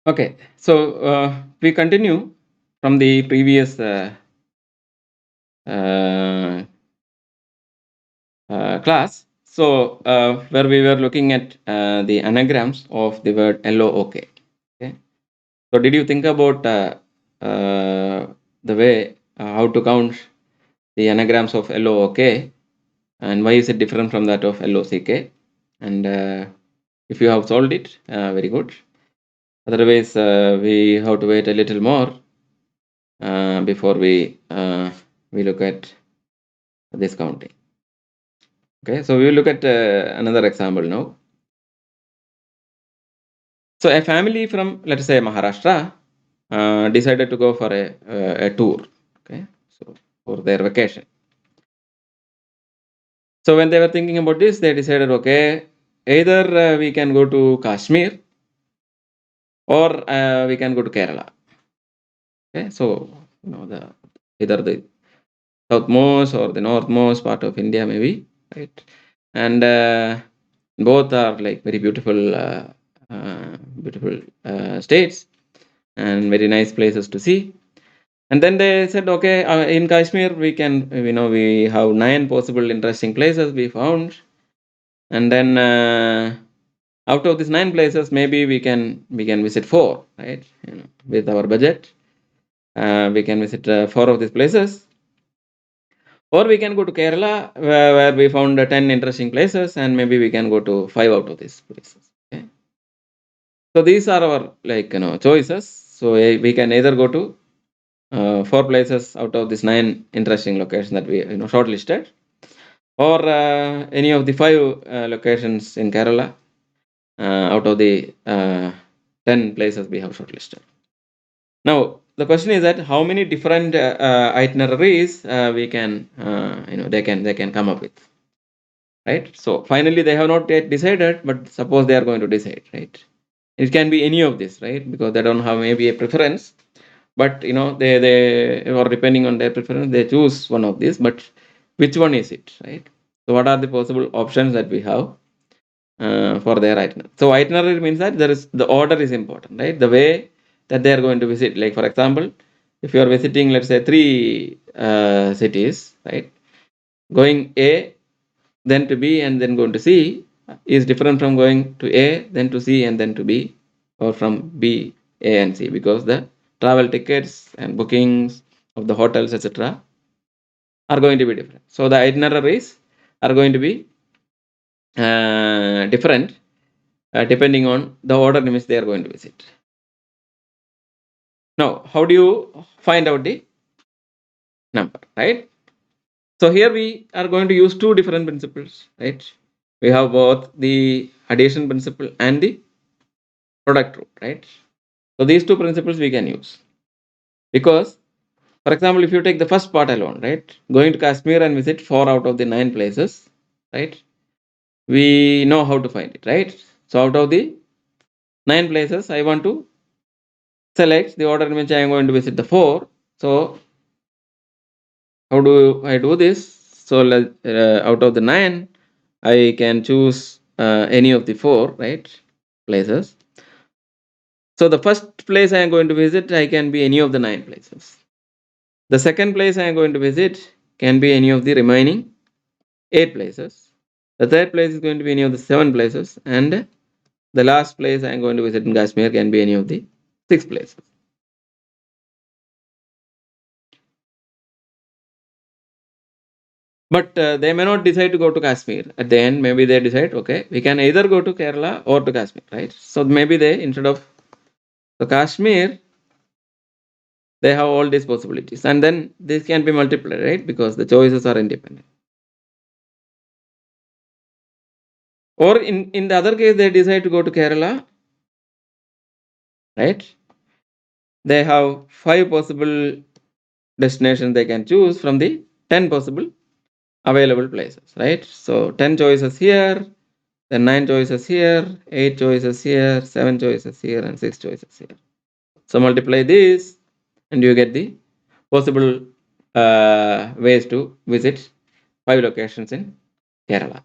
Okay, so we continue from the previous uh, class. So where we were looking at the anagrams of the word LOOK. Okay. So did you think about the way how to count the anagrams of LOOK and why is it different from that of LOCK? And if you have solved it, very good. Otherwise, we have to wait a little more before we look at this counting. Okay, so we will look at another example now. So a family from, let's say, Maharashtra decided to go for a tour. Okay, so for their vacation. So when they were thinking about this, they decided, okay, either we can go to Kashmir or we can go to Kerala. Okay, so the either the southmost or the northmost part of India, maybe, right? And both are like very beautiful, beautiful states and very nice places to see. And then they said, okay, in Kashmir we can, we have 9 possible interesting places we found, and then out of these 9 places, maybe we can visit 4, right? With our budget, we can visit 4 of these places. Or we can go to Kerala, where we found 10 interesting places, and maybe we can go to 5 out of these places. Okay? So these are our choices. So we can either go to 4 places out of these 9 interesting locations that we shortlisted, or any of the 5 locations in Kerala out of the 10 places we have shortlisted. Now the question is that how many different itineraries we can they can come up with. Right, so finally they have not yet decided, but suppose they are going to decide, right? It can be any of this, right? Because they don't have maybe a preference, but they or depending on their preference they choose one of these, but which one is it, right? So what are the possible options that we have for their itinerary? So itinerary means that there is the order is important, right? The way that they are going to visit, like for example, if you are visiting, let's say, 3 cities, right? Going A, then to B, and then going to C is different from going to A, then to C, and then to B, or from B, A, and C, because the travel tickets and bookings of the hotels, etc., are going to be different. So the itineraries are going to be different depending on the order in which they are going to visit. Now, how do you find out the number, right? So here we are going to use 2 different principles, right? We have both the addition principle and the product rule, right? So these 2 principles we can use because, for example, if you take the first part alone, right, going to Kashmir and visit 4 out of the 9 places, right, we know how to find it, right? So out of the 9 places, I want to select the order in which I am going to visit the 4. So how do I do this? So out of the 9, I can choose any of the 4, right, places. So the first place I am going to visit, I can be any of the 9 places. The second place I am going to visit can be any of the remaining 8 places. The third place is going to be any of the 7 places, and the last place I am going to visit in Kashmir can be any of the 6 places. But they may not decide to go to Kashmir. At the end, maybe they decide, okay, we can either go to Kerala or to Kashmir, right? So maybe they, instead of the Kashmir, they have all these possibilities. And then this can be multiplied, right? Because the choices are independent. Or in the other case, they decide to go to Kerala, right? They have 5 possible destinations they can choose from the 10 possible available places, right? So 10 choices here, then 9 choices here, 8 choices here, 7 choices here, and 6 choices here. So multiply this and you get the possible ways to visit 5 locations in Kerala.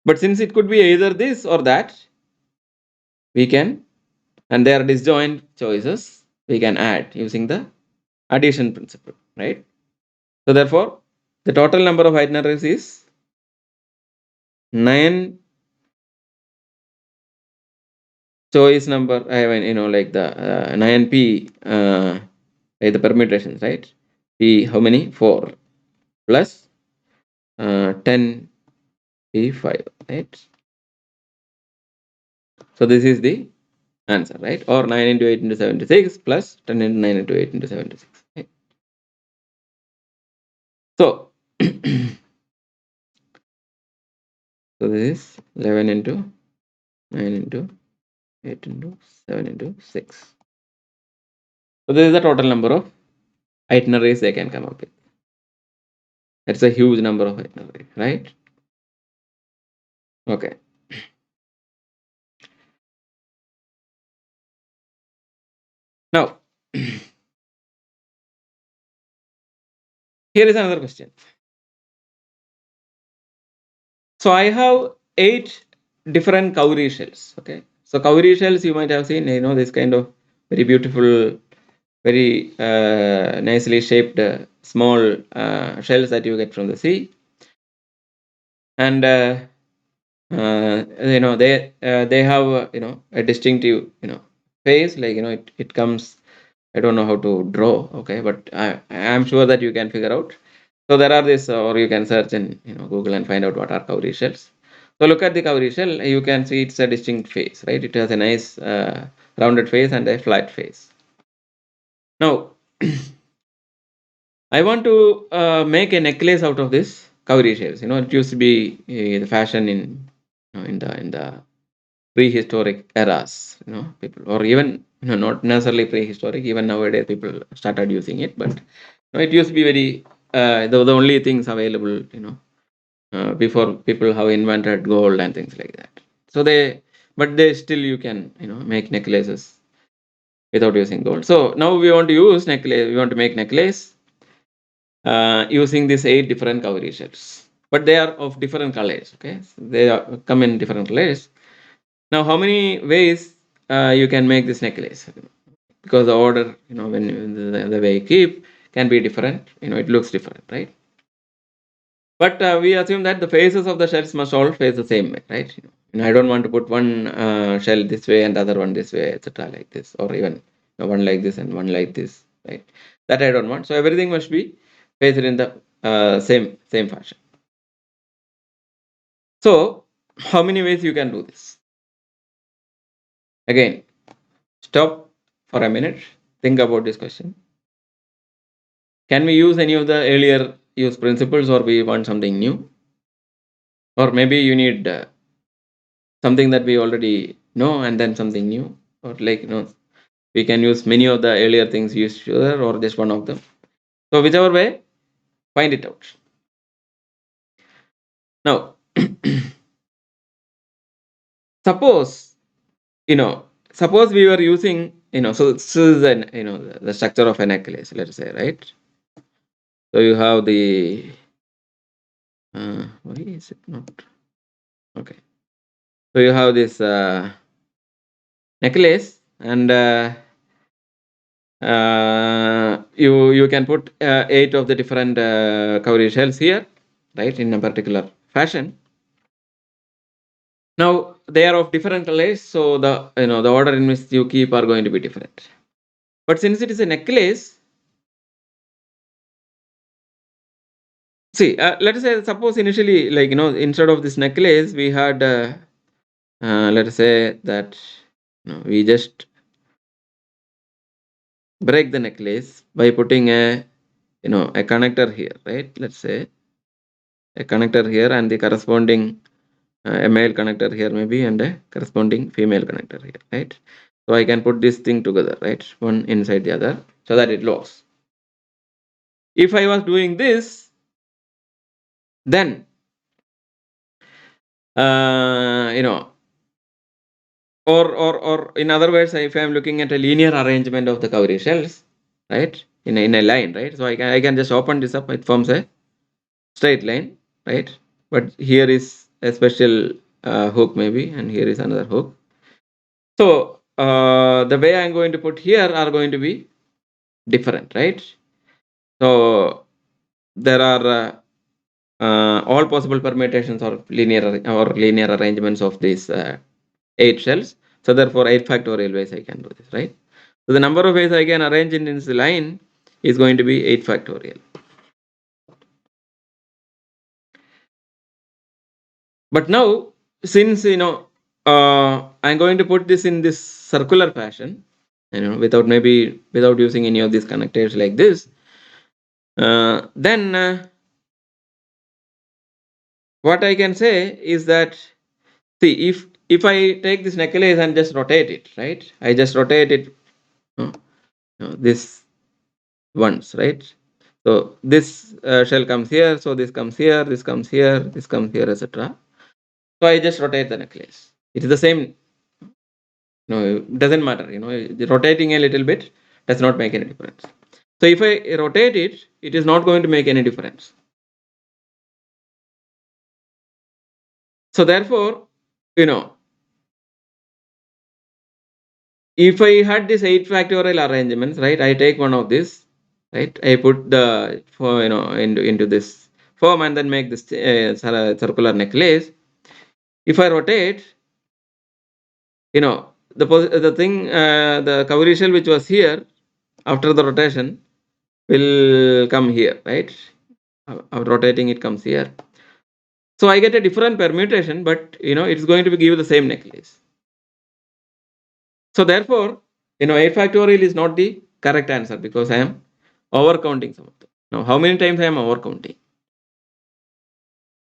But since it could be either this or that, we can, and they are disjoint choices, we can add using the addition principle, right? So therefore, the total number of itineraries is 9 choice number. I mean, like the 9p, the permutations, right? P, how many? 4 plus 10p5, right? So this is the answer, right? Or 9 into 8 into 76 plus 10 into 9 into 8 into 76. Right? So, so this is 11 into 9 into 8 into 7 into 6. So this is the total number of itineraries they can come up with. That's a huge number of itineraries, right? Okay. Now, here is another question. So I have 8 different cowrie shells. Okay. So cowrie shells you might have seen, this kind of very beautiful, very nicely shaped small shells that you get from the sea. And they have a distinctive face, like it comes. I don't know how to draw, okay, but I am sure that you can figure out. So there are this, or you can search in Google and find out what are cowrie shells. So look at the cowrie shell. You can see it's a distinct face, right? It has a nice rounded face and a flat face. Now, I want to make a necklace out of this cowrie shells. It used to be the fashion in the prehistoric eras. People, or even not necessarily prehistoric. Even nowadays, people started using it, but it used to be very the only things available. Before people have invented gold and things like that. So but they still you can make necklaces without using gold. So now we want to use necklace. We want to make necklace using these 8 different cowrie shells, but they are of different colors. Okay, so they come in different colors. Now, how many ways you can make this necklace? Because the order, the way you keep can be different. It looks different, right? But we assume that the faces of the shells must all face the same way, right? I don't want to put one shell this way and the other one this way, etc., like this, or even one like this and one like this, right? That I don't want. So everything must be faced in the same fashion. So how many ways you can do this? Again, stop for a minute. Think about this question. Can we use any of the earlier use principles, or we want something new? Or maybe you need something that we already know and then something new, or like we can use many of the earlier things used here or just one of them. So whichever way, find it out. Now, suppose suppose we were using so this is the structure of a necklace, let's say, right? So you have the why is it not okay? So you have this necklace, and you can put 8 of the different cowrie shells here, right, in a particular fashion. Now they are of different colors, so the order in which you keep are going to be different. But since it is a necklace, see, let us say, suppose initially, like instead of this necklace, we had let us say that we just break the necklace by putting a connector here, right? Let's say a connector here and the corresponding a male connector here maybe, and a corresponding female connector here, right? So I can put this thing together, right, one inside the other, so that it locks. If I was doing this, then or in other words, if I'm looking at a linear arrangement of the cowrie shells, right, in a line, right, so I can just open this up, it forms a straight line, right? But here is a special hook maybe, and here is another hook. So the way I'm going to put here are going to be different, right? So there are all possible permutations or linear arrangements of these 8 shells. So therefore 8 factorial ways I can do this, right? So the number of ways I can arrange in this line is going to be 8 factorial. But now, since I'm going to put this in this circular fashion, without using any of these connectors like this, then what I can say is that, see, if I take this necklace and just rotate it, right? I just rotate it this once, right? So this shell comes here, so this comes here, this comes here, this comes here, etc. So I just rotate the necklace. It is the same. No, it doesn't matter. Rotating a little bit does not make any difference. So if I rotate it, it is not going to make any difference. So therefore, if I had this 8 factorial arrangements, right, I take one of this, right, I put the into this form and then make this circular necklace. If I rotate, the thing, the cowrie shell which was here after the rotation will come here, right? Rotating it comes here. So I get a different permutation, but it's going to give the same necklace. So therefore, 8 factorial is not the correct answer because I am overcounting some of them. Now, how many times I am overcounting?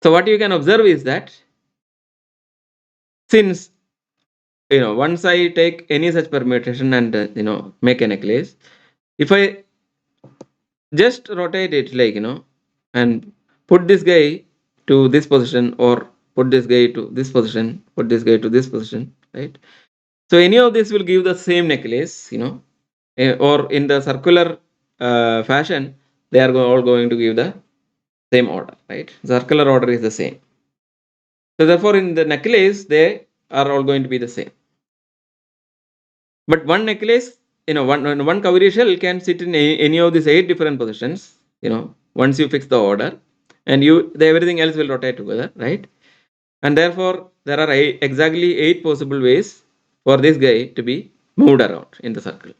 So what you can observe is that since once I take any such permutation and make a necklace, if I just rotate it like and put this guy to this position or put this guy to this position, put this guy to this position, right? So any of this will give the same necklace, or in the circular fashion, they are all going to give the same order, right? Circular order is the same. So therefore, in the necklace, they are all going to be the same. But one necklace, one cowrie shell can sit in any of these 8 different positions. Once you fix the order, and everything else will rotate together, right? And therefore, there are exactly 8 possible ways for this guy to be moved around in the circle.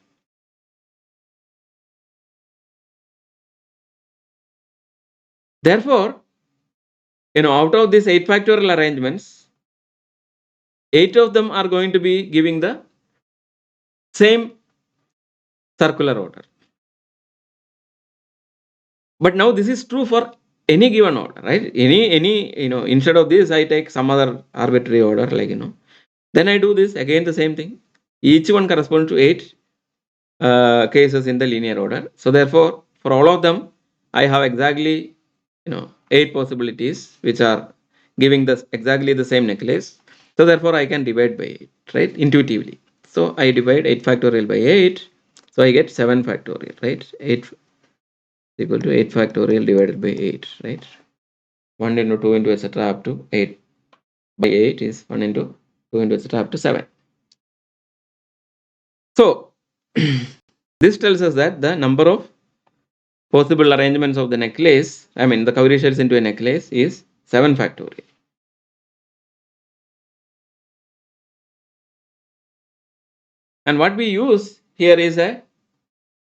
Therefore, out of these 8 factorial arrangements, 8 of them are going to be giving the same circular order. But now this is true for any given order, right? Any instead of this, I take some other arbitrary order, like then I do this again, the same thing. Each one corresponds to 8 cases in the linear order. So therefore, for all of them, I have exactly 8 possibilities which are giving exactly the same necklace. So therefore, I can divide by 8, right, intuitively. So I divide 8 factorial by 8. So I get 7 factorial, right? 8 is equal to 8 factorial divided by 8, right? 1 into 2 into etc. up to 8 by 8 is 1 into 2 into etc. up to 7. So this tells us that the number of possible arrangements of the necklace, the cowrie shells into a necklace, is 7 factorial. And what we use here is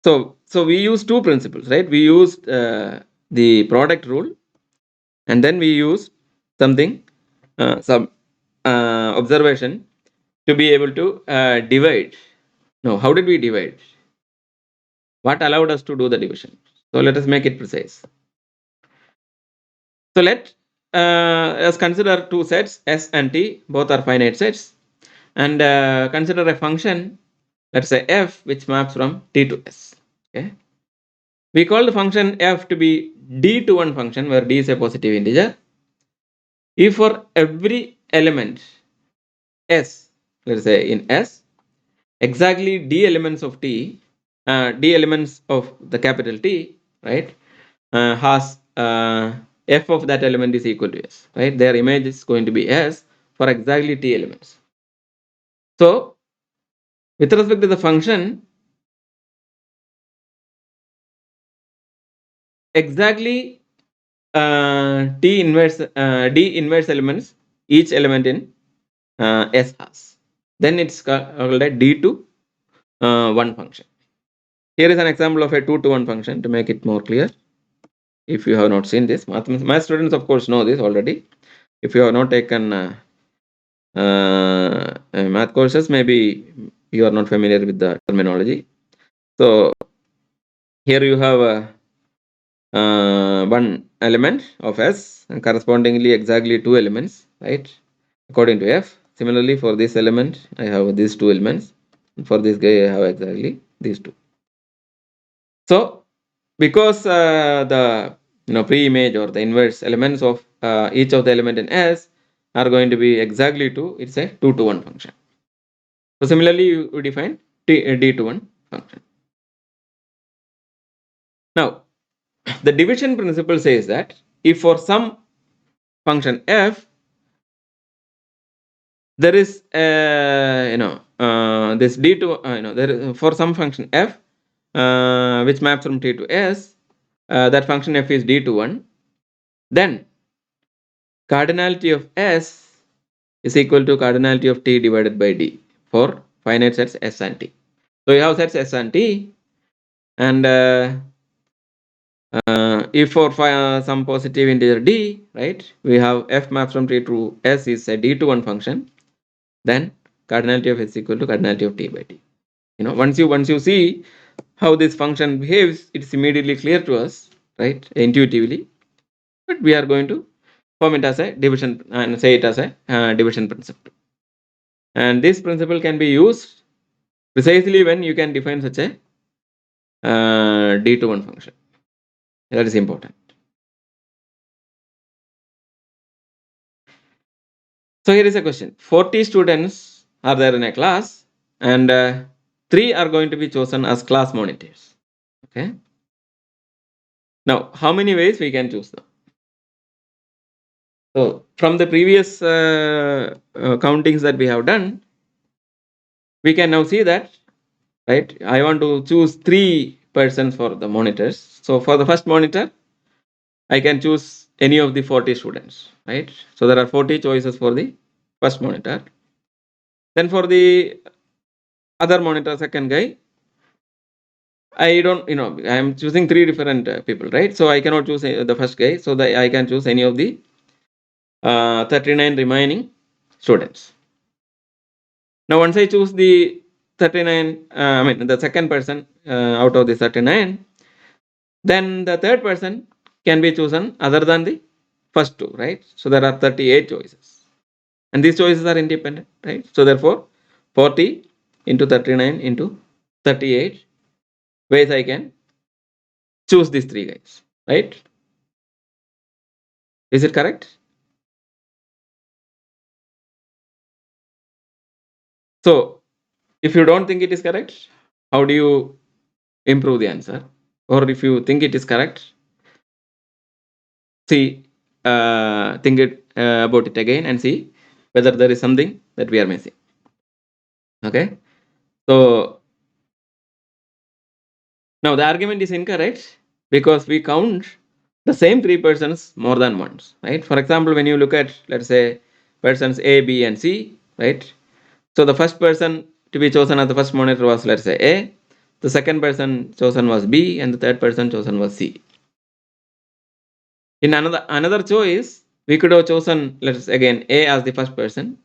so we use 2 principles, right? We used the product rule, and then we use something, some observation to be able to divide. Now, how did we divide? What allowed us to do the division? So let us make it precise. So let us consider 2 sets, S and T, both are finite sets, and consider a function, let's say f, which maps from T to S. Okay, we call the function f to be D to 1 function, where D is a positive integer. If for every element S, let's say in S, exactly D elements of T, D elements of the capital T, right, has f of that element is equal to S, right? Their image is going to be S for exactly T elements. So with respect to the function, exactly d inverse elements, each element in S has. Then it's called a D to 1 function. Here is an example of a 2 to 1 function to make it more clear. If you have not seen this, math students of course know this already. If you have not taken math courses, maybe you are not familiar with the terminology. So here you have one element of S and correspondingly exactly two elements, right? According to F. Similarly, for this element, I have these two elements. For this guy, I have exactly these two. So, because the pre-image or the inverse elements of each of the element in S are going to be exactly 2, it's a 2 to 1 function. So, similarly, you define D to 1 function. Now, the division principle says that if for some function f there is this d to there is, for some function f which maps from t to s, that function f is d to 1, then cardinality of s is equal to cardinality of t divided by d for finite sets s and t. So you have sets s and t, and if for some positive integer d, right, we have f maps from t to s is a d to 1 function, then cardinality of s equal to cardinality of t by t. Once you see how this function behaves, it's immediately clear to us, right, intuitively. But we are going to form it as a division and say it as a division principle. And this principle can be used precisely when you can define such a d to 1 function. That is important. So here is a question. 40 students are there in a class, and 3 are going to be chosen as class monitors. Okay. Now, how many ways we can choose them? So from the previous countings that we have done, we can now see that, right, I want to choose 3 persons for the monitors. So for the first monitor, I can choose any of the 40 students, right? So there are 40 choices for the first monitor. Then for the other monitor, second guy, I don't, I am choosing 3 different people, right? So I cannot choose the first guy. So that I can choose any of the 39 remaining students. Now, once I choose the 39, the second person out of the 39, then the third person can be chosen other than the first two, right? So there are 38 choices. And these choices are independent, right? So therefore, 40 into 39 into 38 ways I can choose these 3 guys, right? Is it correct? So if you don't think it is correct, how do you improve the answer? Or if you think it is correct, think it about it again and see whether there is something that we are missing. Okay. So now the argument is incorrect because we count the same 3 persons more than once, right? For example, when you look at, let's say, persons A, B, and C, right? So the first person to be chosen as the first monitor was, let's say, A. The second person chosen was B, and the third person chosen was C. In another choice, we could have chosen, let's again, A as the first person,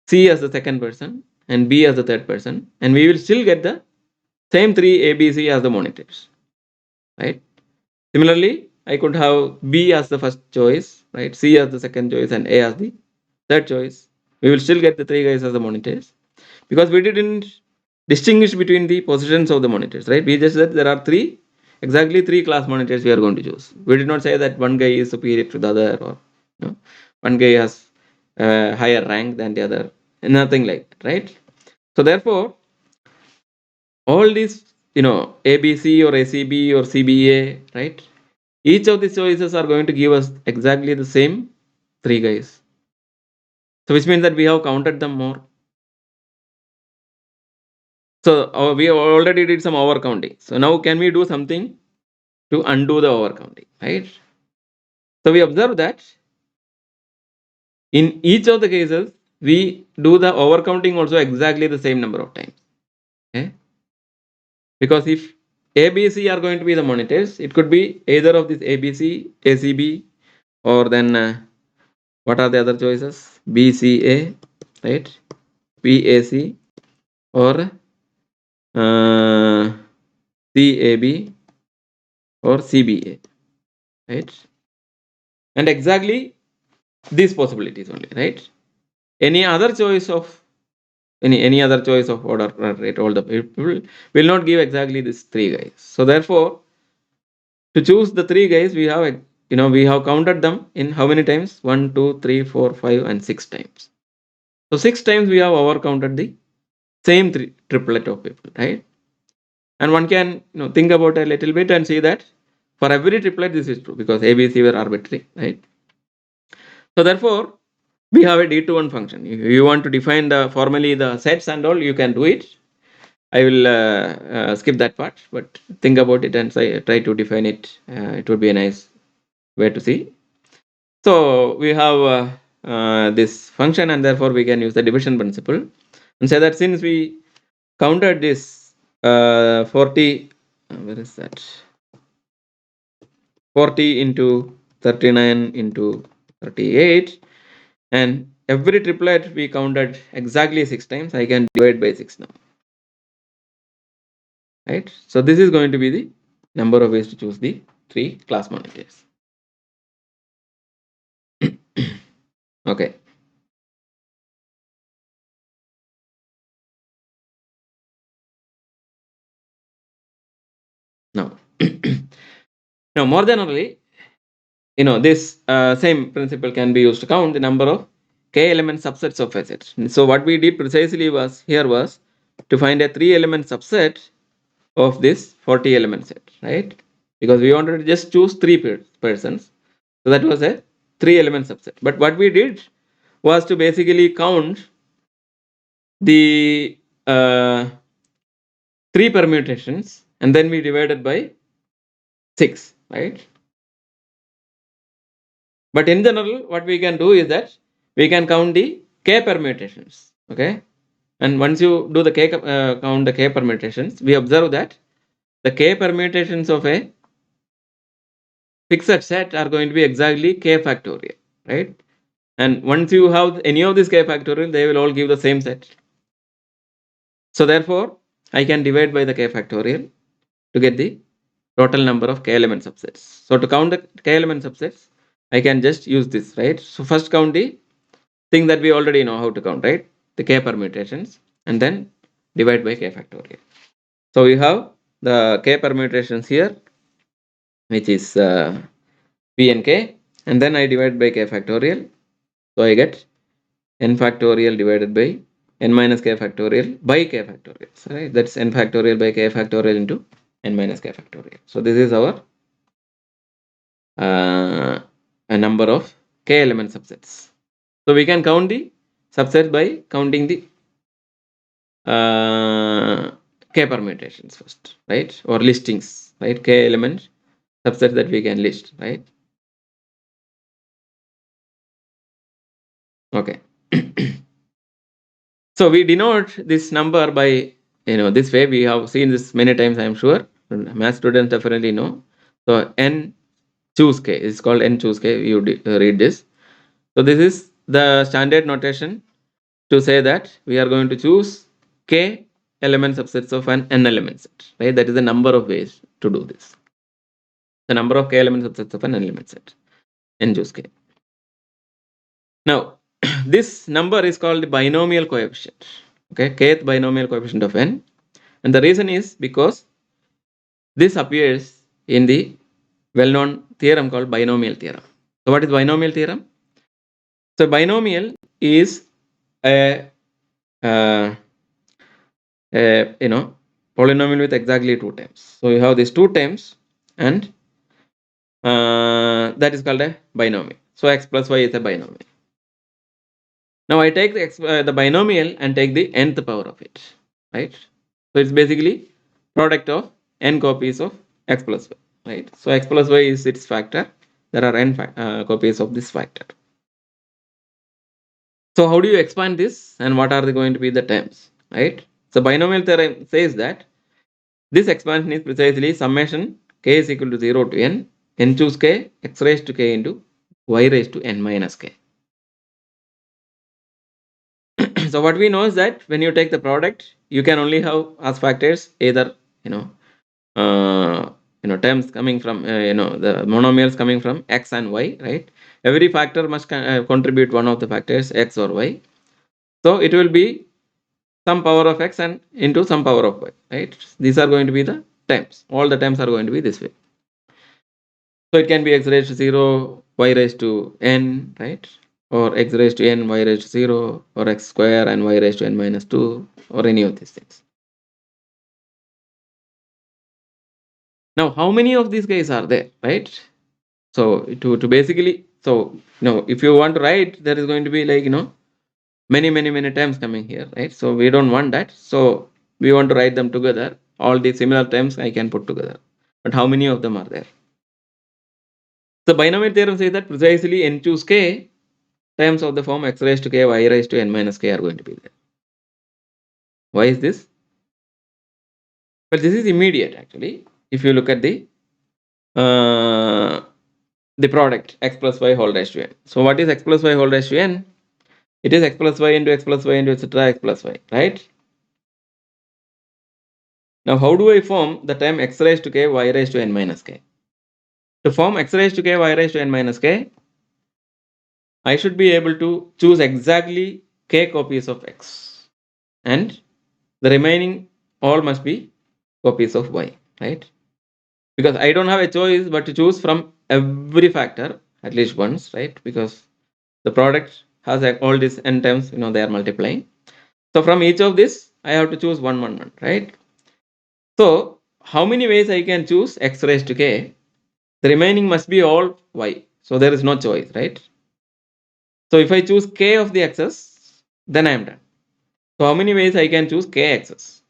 C as the second person, and B as the third person, and we will still get the same 3 A, B, C as the monitors, right? Similarly, I could have B as the first choice, right? C as the second choice, and A as the third choice. We will still get the 3 guys as the monitors because we didn't distinguish between the positions of the monitors, right? We just said there are exactly three class monitors we are going to choose. We did not say that one guy is superior to the other, or one guy has higher rank than the other. Nothing like that, right? So therefore, all these, ABC or ACB or CBA, right? Each of these choices are going to give us exactly the same 3 guys. So which means that we have counted them more. So we already did some overcounting. So now can we do something to undo the overcounting, right? So we observe that in each of the cases, we do the overcounting also exactly the same number of times. Okay? Because if ABC are going to be the monitors, it could be either of this ABC, ACB, or then what are the other choices? BCA, right? PAC, or CAB, or CBA, right? And exactly these possibilities only, right? Any other choice of any other choice of order, right? All the people will not give exactly these three guys. So therefore, to choose the three guys, we have we have counted them in how many times? 1, 2, 3, 4, 5, and 6 times. So 6 times we have overcounted the same triplet of people, right? And one can think about a little bit and see that for every triplet this is true because ABC were arbitrary, right? So therefore, we have a D21 function. If you want to define formally the sets and all, you can do it. I will skip that part, but think about it and try to define it. It would be a nice way to see. So we have this function, and therefore we can use the division principle and say that since we counted this 40, where is that? 40 into 39 into 38, and every triplet we counted exactly 6 times. I can divide by 6 now, right? So this is going to be the number of ways to choose the 3 class monitors. Okay. Now, now more generally, this same principle can be used to count the number of k element subsets of a set. So what we did precisely was to find a 3 element subset of this 40 element set, right? Because we wanted to just choose 3 persons. So that was a 3 element subset. But what we did was to basically count the 3 permutations and then we divided by 6, right? But in general, what we can do is that we can count the k permutations, okay? And once you do the count the k permutations, we observe that the k permutations of a fixed set are going to be exactly k factorial, right? And once you have any of this k factorial, they will all give the same set. So therefore, I can divide by the k factorial to get the total number of k element subsets. So to count the k element subsets, I can just use this, right? So first count the thing that we already know how to count, right? The k permutations, and then divide by k factorial. So we have the k permutations here, which is p and k, and then I divide by k factorial. So I get n factorial divided by n minus k factorial by k factorial. So right? That's n factorial by k factorial into n minus k factorial. So this is our a number of k element subsets. So we can count the subset by counting the k permutations first, right? Or listings, right? K element subset that we can list, right? Okay. So we denote this number by this way. We have seen this many times, I am sure. Math students definitely know. So n choose k is called n choose k. You read this. So this is the standard notation to say that we are going to choose k element subsets of an n element set, right? That is the number of ways to do this. The number of k element subsets of an n element set, n choose k. Now, this number is called the binomial coefficient. Okay, kth binomial coefficient of n, and the reason is because this appears in the well-known theorem called binomial theorem. So, what is binomial theorem? So, binomial is a polynomial with exactly 2 terms. So you have these 2 terms, and that is called a binomial. So x plus y is a binomial. Now I take the binomial and take the nth power of it, right? So it's basically product of n copies of x plus y, right? So x plus y is its factor. There are n copies of this factor. So how do you expand this, and what are going to be the terms, right? So binomial theorem says that this expansion is precisely summation k is equal to 0 to n choose k, x raised to k into y raised to n minus k. So what we know is that when you take the product, you can only have as factors either terms coming from the monomials coming from x and y, right? Every factor must contribute one of the factors x or y. So it will be some power of x and into some power of y, right? These are going to be the terms. All the terms are going to be this way. So it can be x raised to 0, y raised to n, right? Or x raised to n, y raised to 0, or x square and y raised to n minus 2, or any of these things. Now, how many of these guys are there, right? So to basically, so if you want to write, there is going to be like many terms coming here, right? So we don't want that. So we want to write them together. All the similar terms I can put together. But how many of them are there? The binomial theorem says that precisely n choose k terms of the form x raised to k, y raised to n minus k are going to be there. Why is this? Well, this is immediate actually. If you look at the product x plus y whole raised to n. So what is x plus y whole raised to n? It is x plus y into x plus y into etc. x plus y, right? Now how do I form the term x raised to k, y raised to n minus k? To form x raised to k, y raised to n minus k, I should be able to choose exactly k copies of x, and the remaining all must be copies of y, right? Because I don't have a choice but to choose from every factor at least once, right? Because the product has all these n terms, they are multiplying. So from each of this, I have to choose one, right? So how many ways I can choose x raised to k? The remaining must be all y. So there is no choice, right? So if I choose k of the x's, then I am done. So how many ways I can choose k x's?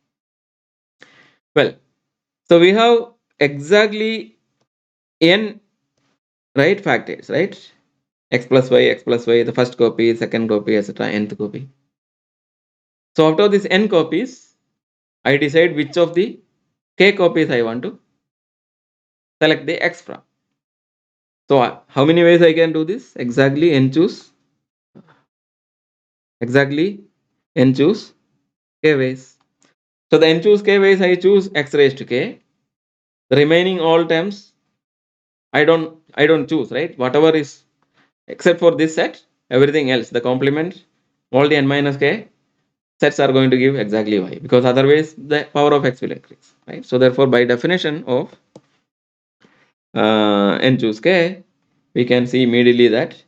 Well, so we have exactly n right factors, right? X plus y, the first copy, second copy, etc. nth copy. So after these n copies, I decide which of the k copies I want to select the x from. So how many ways I can do this? Exactly n choose k ways. So the n choose k ways I choose x raised to k. The remaining all terms I don't choose, right? Whatever is except for this set, everything else, the complement, all the n minus k sets are going to give exactly y, because otherwise the power of x will increase, right? So therefore by definition of n choose k, we can see immediately that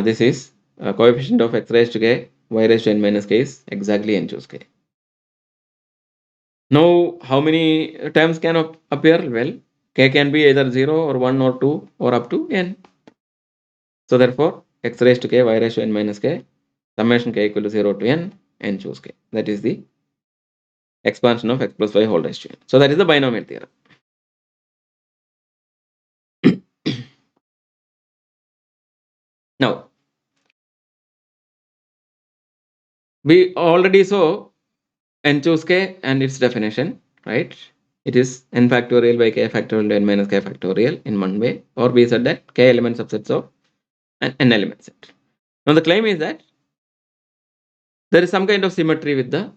this is coefficient of x raised to k, y raised to n minus k is exactly n choose k. Now how many terms can appear? Well, k can be either 0 or 1 or 2 or up to n. So therefore x raised to k, y raised to n minus k, summation k equal to 0 to n choose k. That is the expansion of x plus y whole raised to n. So that is the binomial theorem. Now, we already saw n choose k and its definition, right? It is n factorial by k factorial to n minus k factorial in one way, or we said that k element subsets of an n element set. Now the claim is that there is some kind of symmetry with the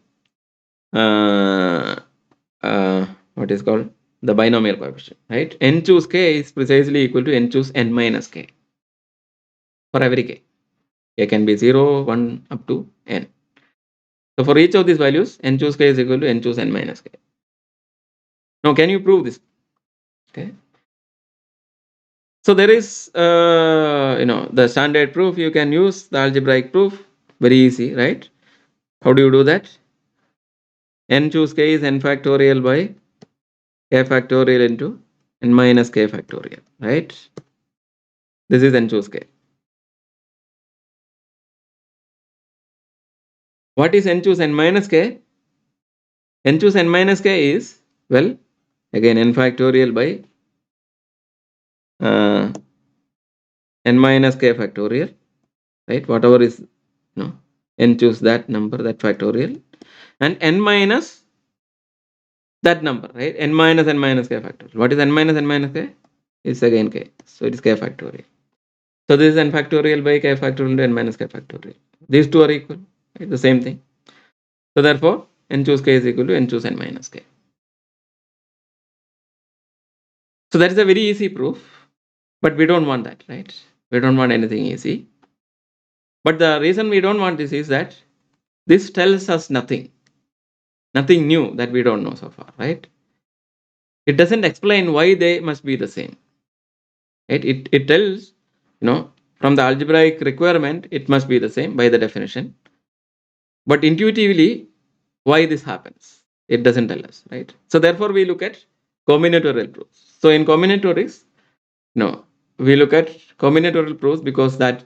what is called the binomial coefficient, right? N choose k is precisely equal to n choose n minus k for every k. K can be 0, 1 up to n. So for each of these values, n choose k is equal to n choose n minus k. Now can you prove this? Okay. So there is the standard proof. You can use the algebraic proof. Very easy, right? How do you do that? N choose k is n factorial by k factorial into n minus k factorial, right? This is n choose k. What is n choose n minus k? n choose n minus k is, well, again n factorial by n minus k factorial, right? Whatever is, n choose that number, that factorial, and n minus that number, right? N minus k factorial. What is n minus k? It's again k. So it is k factorial. So this is n factorial by k factorial into n minus k factorial. These two are equal, right? The same thing. So therefore, n choose k is equal to n choose n minus k. So that is a very easy proof, but we don't want that, right? We don't want anything easy. But the reason we don't want this is that this tells us nothing new that we don't know so far, right? It doesn't explain why they must be the same, right? It tells, from the algebraic requirement, it must be the same by the definition. But intuitively, why this happens, it doesn't tell us, right? So therefore, we look at combinatorial proofs. So in combinatorics, we look at combinatorial proofs because that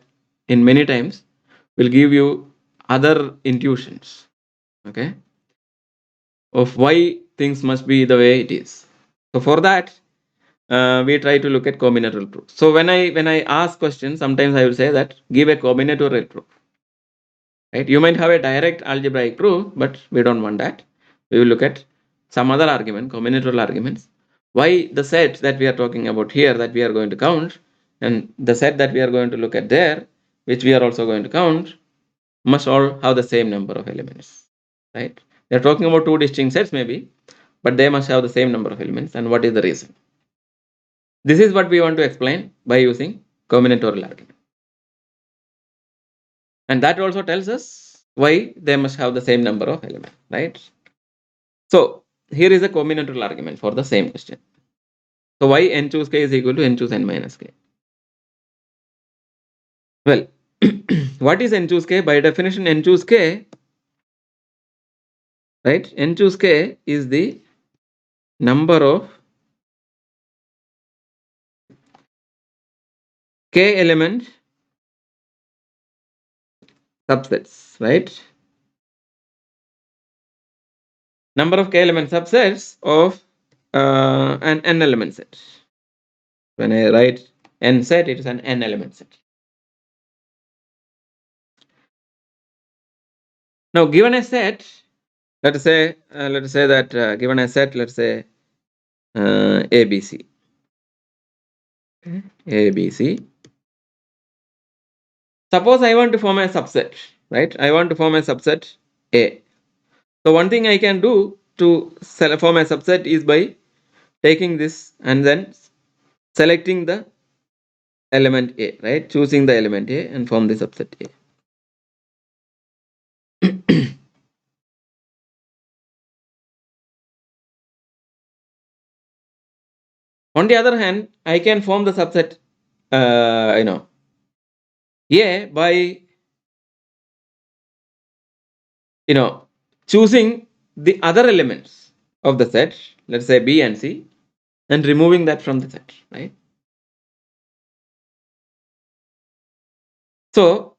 in many times will give you other intuitions, okay, of why things must be the way it is. So for that, we try to look at combinatorial proofs. So when I ask questions, sometimes I will say that give a combinatorial proof, right? You might have a direct algebraic proof, but we don't want that. We will look at some other argument, combinatorial arguments, why the set that we are talking about here that we are going to count, and the set that we are going to look at there, which we are also going to count, must all have the same number of elements, right? They are talking about two distinct sets maybe, but they must have the same number of elements. And what is the reason? This is what we want to explain by using combinatorial argument. And that also tells us why they must have the same number of elements, right? So here is a combinatorial argument for the same question. So why n choose k is equal to n choose n minus k? Well, what is n choose k? By definition, n choose k, right? N choose k is the number of k element subsets, right? Number of k element subsets of an n element set. When I write n set, it is an n element set. Now, given a set, let us say that given a set, let's say ABC. Okay. ABC. Suppose I want to form a subset, right? I want to form a subset A. So one thing I can do to form a subset is by taking this and then selecting the element A, right? Choosing the element A and form the subset A. On the other hand, I can form the subset, A by, choosing the other elements of the set, let's say B and C, and removing that from the set, right? So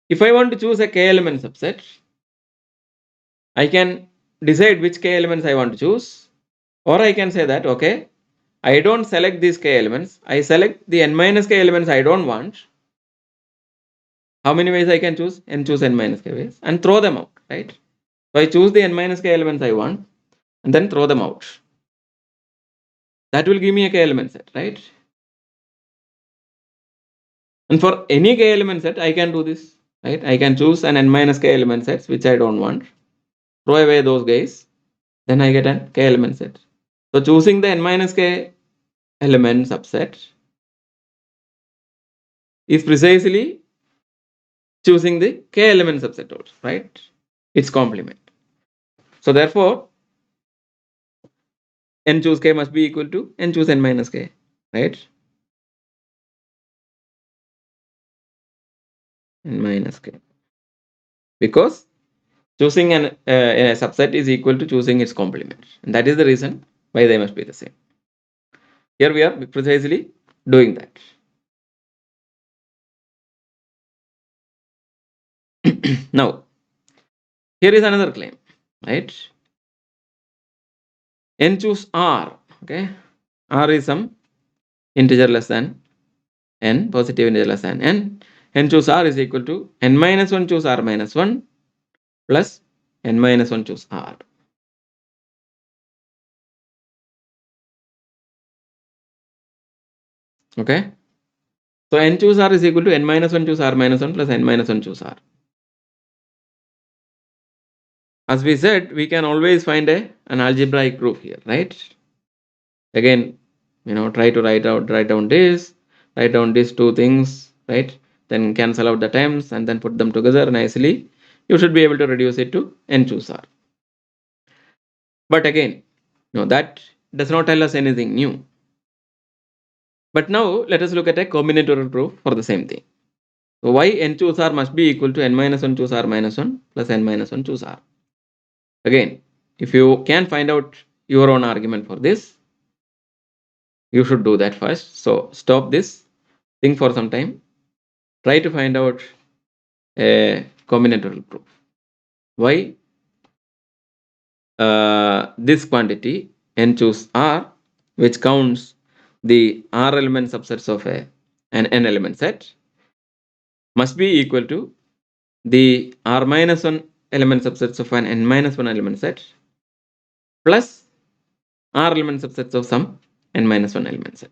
if I want to choose a k element subset, I can decide which k elements I want to choose, or I can say that, okay, I don't select these k elements, I select the n minus k elements I don't want. How many ways I can choose? N choose n minus k ways, and throw them out, right? So I choose the n minus k elements I want and then throw them out. That will give me a k element set, right? And for any k element set, I can do this, right? I can choose an n minus k element sets which I don't want, throw away those guys, then I get an k element set. So choosing the n minus k element subset is precisely choosing the k element subset also, right? Its complement. So therefore, n choose k must be equal to n choose n minus k, right? N minus k. Because choosing a subset is equal to choosing its complement. And that is the reason why they must be the same. Here we are precisely doing that. Now, here is another claim, right? n choose r. Okay, r is some integer less than n, positive integer less than n. N choose r is equal to n minus 1 choose r minus 1 plus n minus 1 choose r. Okay, so n choose r is equal to n minus 1 choose r minus 1 plus n minus 1 choose r. As we said, we can always find an algebraic proof here, right? Again, try to write down these two things, right? Then cancel out the terms and then put them together nicely. You should be able to reduce it to n choose r. But again, that does not tell us anything new. But now let us look at a combinatorial proof for the same thing. So why n choose r must be equal to n minus 1 choose r minus 1 plus n minus 1 choose r. Again, if you can find out your own argument for this, you should do that first. So stop this, think for some time, try to find out a combinatorial proof. Why this quantity n choose r, which counts the r element subsets of an n element set, must be equal to the r minus 1 element subsets of an n minus 1 element set plus r element subsets of some n minus 1 element set.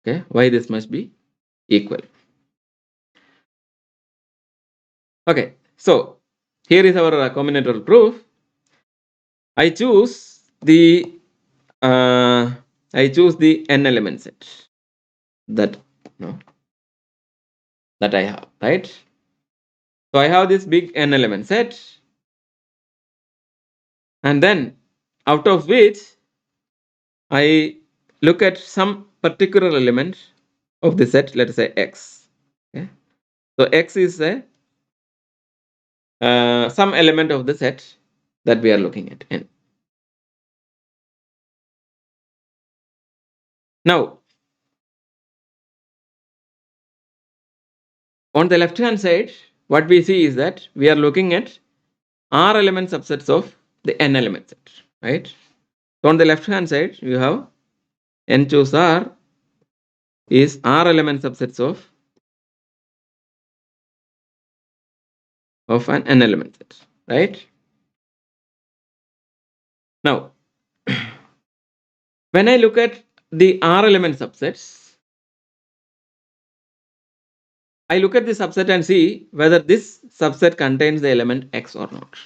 Okay, why this must be equal? Okay, so here is our combinatorial proof. I choose the n element set that that I have, right? So I have this big n element set, and then out of which I look at some particular element of the set, let us say x. Okay? So x is some element of the set that we are looking at n. Now, on the left hand side, what we see is that we are looking at r element subsets of the n element set, right? So on the left hand side, you have n choose r is r element subsets of an n element set, right? Now, when I look at the r element subsets, I look at the subset and see whether this subset contains the element x or not.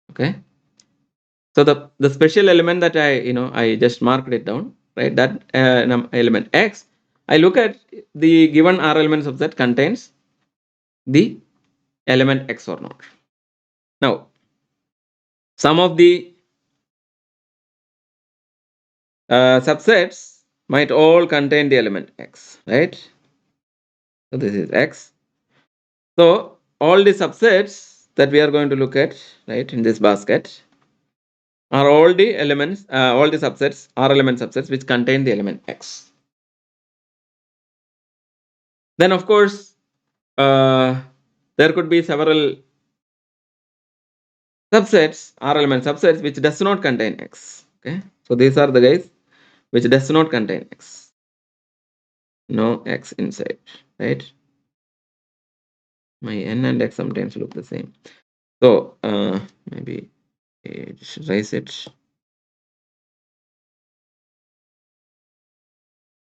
Okay. So the special element that I just marked it down, right? That element x, I look at the given r element subset contains the element x or not. Now, some of the subsets might all contain the element x, right? So this is x. So all the subsets that we are going to look at, right, in this basket are all the elements, all the subsets are element subsets which contain the element x. Then of course, there could be several subsets, R element subsets which does not contain x. Okay, so these are the guys which does not contain x. No x inside, right? My n and x sometimes look the same. So maybe just raise it.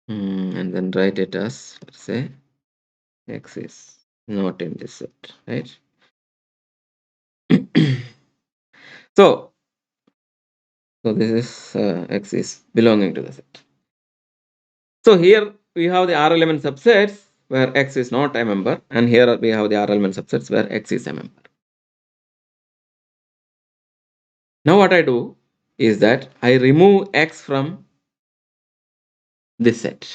And then write it as, let's say, x is not in this set, right? So this is x is belonging to the set. So here we have the R element subsets where x is not a member, and here we have the R element subsets where x is a member. Now what I do is that I remove x from this set.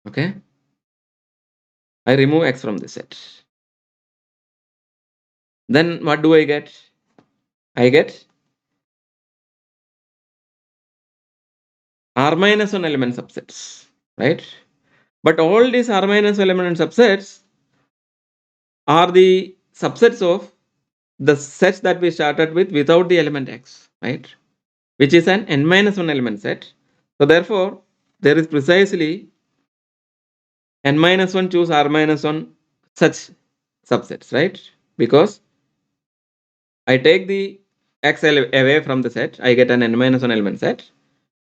Okay, I remove x from this set. Then what do I get? I get r minus 1 element subsets, right? But all these r minus 1 element subsets are the subsets of the set that we started with without the element x, right? Which is an n minus 1 element set. So therefore, there is precisely n minus 1 choose r minus 1 such subsets, right? Because I take the x away from the set, I get an n minus 1 element set.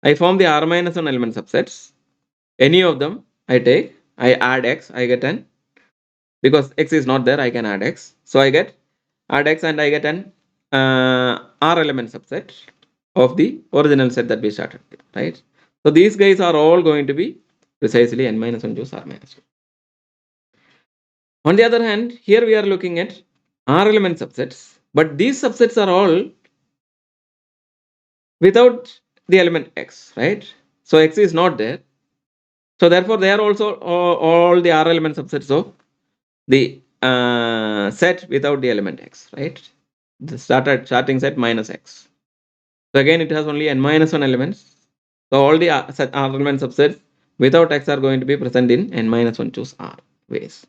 I form the r minus 1 element subsets. Any of them I take, I add x, I get an, because x is not there, I can add x. So I get add x and I get an r element subset of the original set that we started with, right? So these guys are all going to be precisely n minus 1 choose r minus 1. On the other hand, here we are looking at r element subsets, but these subsets are all without the element x, right? So x is not there. So therefore, they are also all the r element subsets of the set without the element x, right? The starting set minus x. So again, it has only n minus 1 elements. So all the r element subsets without x are going to be present in n minus 1 choose r ways.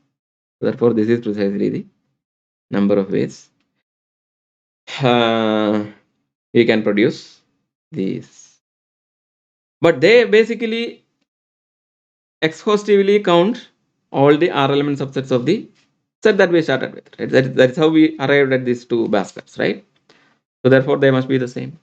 Therefore, this is precisely the number of ways we can produce these. But they basically exhaustively count all the r element subsets of the set that we started with, right? That is how we arrived at these two baskets, right? So therefore, they must be the same.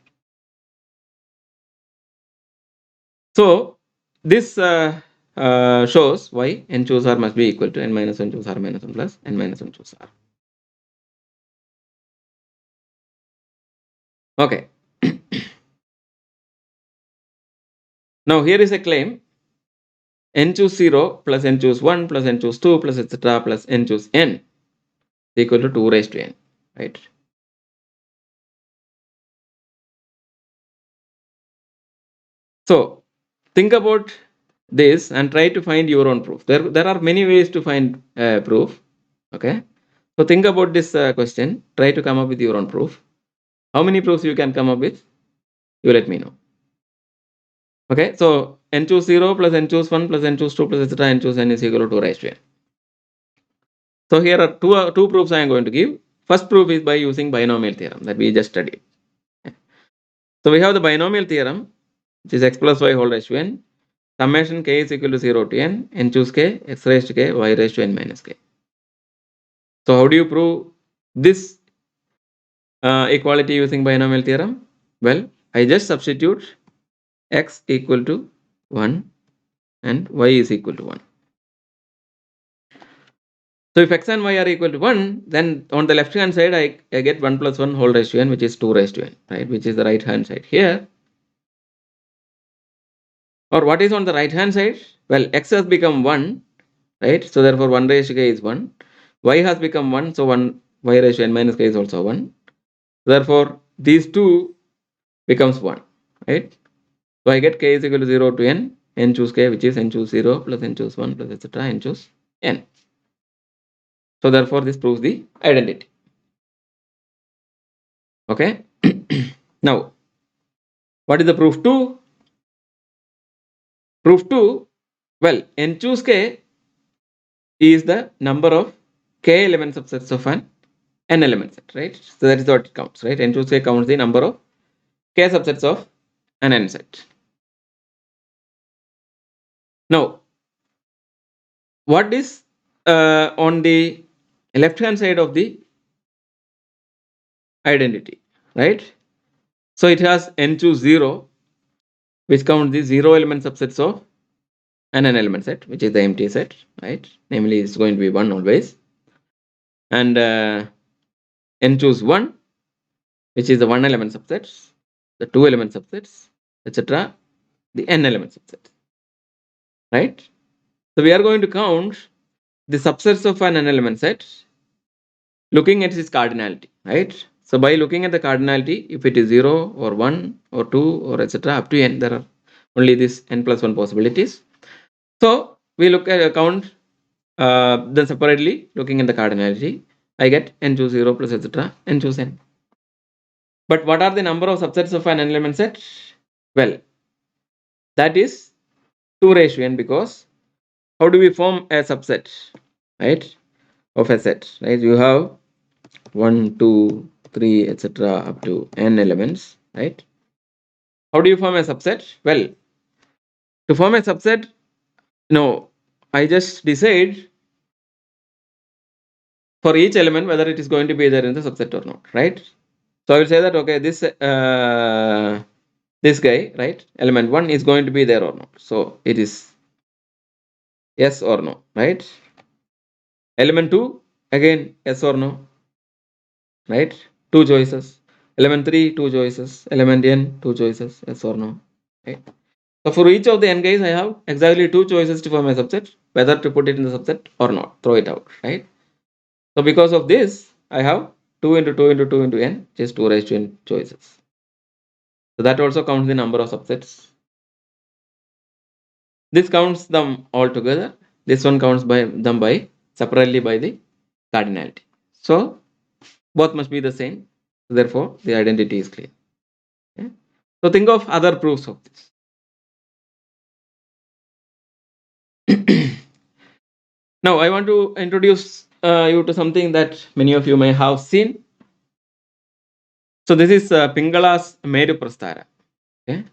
So this shows why n choose r must be equal to n minus 1 choose r minus 1 plus n minus 1 choose r. Okay. Now here is a claim: n choose 0 plus n choose 1 plus n choose 2 plus etc. plus n choose n is equal to 2 raised to n, right? So think about this and try to find your own proof. There are many ways to find proof. Okay. So think about this question. Try to come up with your own proof. How many proofs you can come up with? You let me know. Okay. So n choose 0 plus n choose 1 plus n choose 2 plus etc. n choose n is equal to 2 raised to n. So here are two proofs I am going to give. First proof is by using binomial theorem that we just studied. So we have the binomial theorem, which is x plus y whole raised to n. Summation k is equal to 0 to n choose k, x raised to k, y raised to n minus k. So how do you prove this equality using binomial theorem? Well, I just substitute x equal to 1 and y is equal to 1. So if x and y are equal to 1, then on the left hand side I get 1 plus 1 whole raised to n, which is 2 raised to n, right? Which is the right hand side here. Or what is on the right hand side? Well, x has become 1, right? So therefore 1 raised to k is 1. Y has become 1, so 1 y raised to n minus k is also 1. Therefore these two becomes 1, right? So I get k is equal to 0 to n choose k, which is n choose 0 plus n choose 1 plus etc. n choose n. So therefore this proves the identity. Okay. Now, what is the proof 2? Proof 2, well, n choose k is the number of k element subsets of an n element set, right? So that is what it counts, right? N choose k counts the number of k subsets of an n set. Now, what is on the left hand side of the identity, right? So it has n choose 0, which counts the 0 element subsets of an n element set, which is the empty set, right? Namely, it's going to be 1 always. And n choose 1, which is the 1 element subsets, the 2 element subsets, etc., the n element subsets, right? So we are going to count the subsets of an n element set looking at its cardinality, right? So by looking at the cardinality, if it is 0 or 1 or 2 or etc. up to n, there are only these n plus 1 possibilities. So we look at count then separately looking at the cardinality, I get n choose 0 plus etc. n choose n. But what are the number of subsets of an n element set? Well, that is 2 raised to n, because how do we form a subset, right, of a set, right? You have 1, 2, 3, etc. up to n elements, right? How do you form a subset? Well, to form a subset, I just decide for each element whether it is going to be there in the subset or not, right? So I will say that, okay, this guy, right, element 1 is going to be there or not. So it is yes or no, right? Element 2, again, yes or no, right? Two choices. Element 3, two choices. Element n, two choices, yes or no, right? So for each of the n guys, I have exactly two choices to form a subset, whether to put it in the subset or not, throw it out, right? So because of this, I have 2 into 2 into 2 into n, just 2 raised to n choices. So that also counts the number of subsets. This counts them all together. This one counts them by separately by the cardinality. So both must be the same. Therefore, the identity is clear. Okay? So think of other proofs of this. Now I want to introduce you to something that many of you may have seen. So this is Pingala's Meru Prastara. Okay?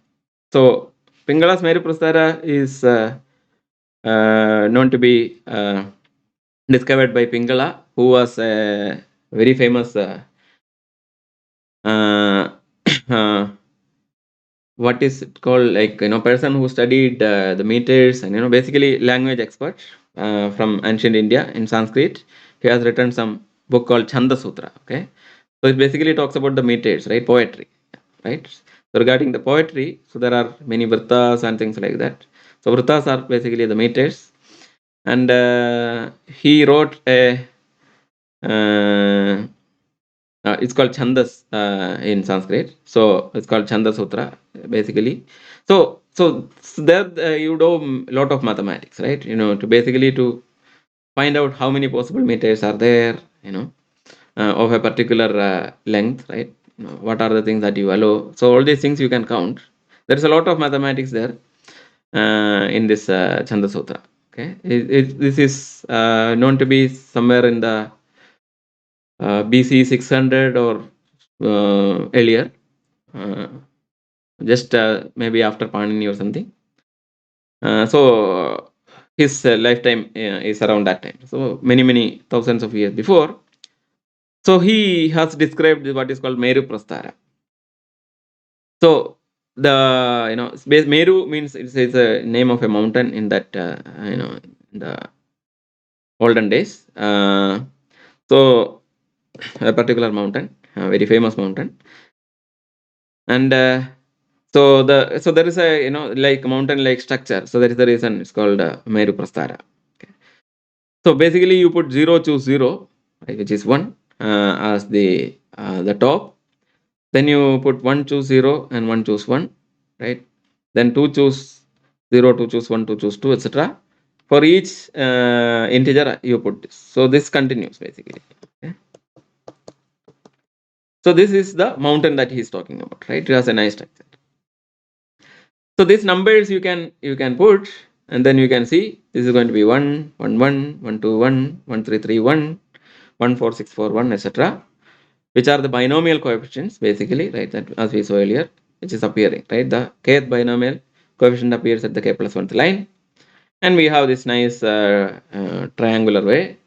So Pingala's Meru Prastara is known to be discovered by Pingala, who was a very famous what is it called, like, person who studied the meters and basically language expert from ancient India in Sanskrit. He has written some book called Chanda Sutra. Okay, so it basically talks about the meters, right? Poetry, right? So regarding the poetry, so there are many vrtas and things like that. So vrtas are basically the meters, and he wrote a it's called Chandas in Sanskrit. So it's called Chanda Sutra, basically. So there you do a lot of mathematics, right? To basically to find out how many possible meters are there, of a particular length, right? What are the things that you allow? So all these things you can count. There is a lot of mathematics there in this Chanda Sutra. Okay, this is known to be somewhere in the BC 600 or earlier, just maybe after Panini or something. So his lifetime is around that time. So many thousands of years before. So he has described what is called Meru Prastara. So Meru means it's a name of a mountain in that in the olden days. So a particular mountain, a very famous mountain, and so there is a like mountain like structure. So that is the reason it's called Meru Prastara. Okay. So basically you put 0, choose 0, right, which is 1 as the top. Then you put 1, choose 0, and 1, choose 1, right? Then 2, choose 0, 2, choose 1, 2, choose 2, etc. For each integer you put this. So this continues basically. Okay. So this is the mountain that he is talking about, right? It has a nice structure. So these numbers you can put, and then you can see this is going to be 1, 1, 1, 1, 2, 1, 1, 3, 3, 1, 1, 4, 6, 4, 1, etc. Which are the binomial coefficients basically, right? That as we saw earlier, which is appearing, right? The kth binomial coefficient appears at the k plus 1th line, and we have this nice triangular way,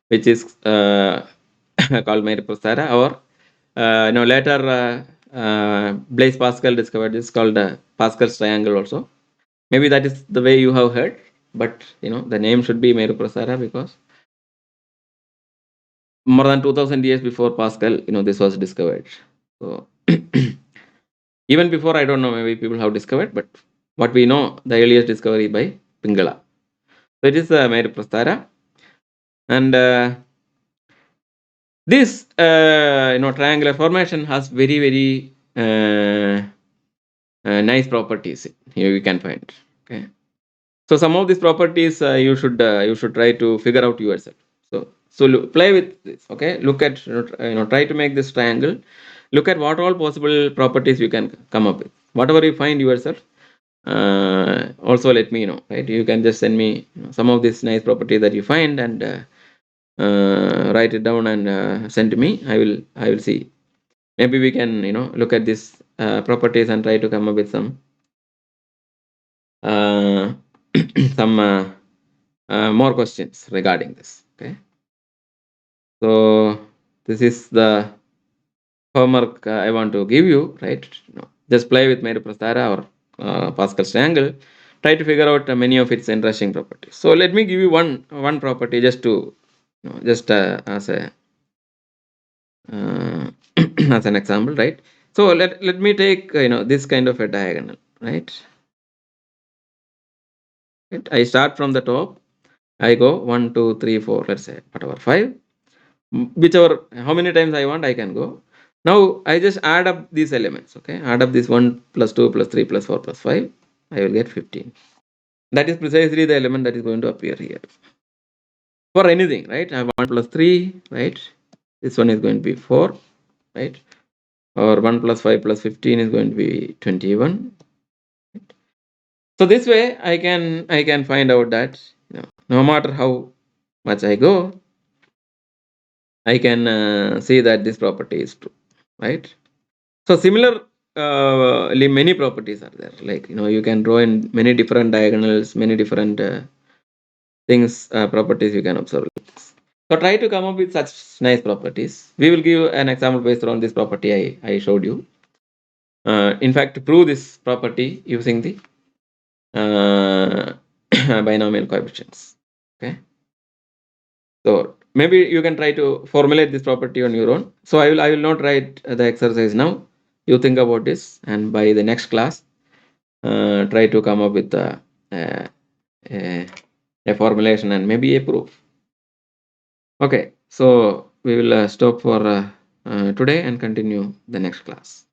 which is called Meru Prastara, or later Blaise Pascal discovered this called Pascal's triangle also. Maybe that is the way you have heard, but the name should be Meru Prastara because more than 2000 years before Pascal, this was discovered. So even before, I don't know, maybe people have discovered, but what we know, the earliest discovery by Pingala. So it is Meru Prastara, and this triangular formation has very nice properties. Here you can find. Okay, so some of these properties you should try to figure out yourself. So play with this. Okay, look at try to make this triangle. Look at what all possible properties you can come up with. Whatever you find yourself, also let me know. Right, you can just send me some of these nice properties that you find, and write it down and send to me. I will see. Maybe we can look at these properties and try to come up with some uh, some more questions regarding this. Okay, so this is the homework I want to give you, right? Just play with Meru-Prasthara or Pascal's triangle. Try to figure out many of its interesting properties. So let me give you one property just to just as a as an example, right? So let me take this kind of a diagonal, right? I start from the top. I go 1, 2, 3, 4. Let's say whatever 5. Whichever how many times I want I can go. Now I just add up these elements. Okay, add up this 1 plus 2 plus 3 plus 4 plus 5. I will get 15. That is precisely the element that is going to appear here. For anything, right? I have 1 plus 3, right? This one is going to be 4, right? Or 1 plus 5 plus 15 is going to be 21. So this way I can find out that no matter how much I go, I can see that this property is true, right? So similar many properties are there. Like you can draw in many different diagonals, many different things, properties you can observe. So try to come up with such nice properties. We will give an example based on this property I showed you. In fact, to prove this property using the binomial coefficients. Okay. So maybe you can try to formulate this property on your own. So I will not write the exercise now. You think about this, and by the next class, try to come up with a, a formulation and maybe a proof. Okay, so we will stop for today and continue the next class.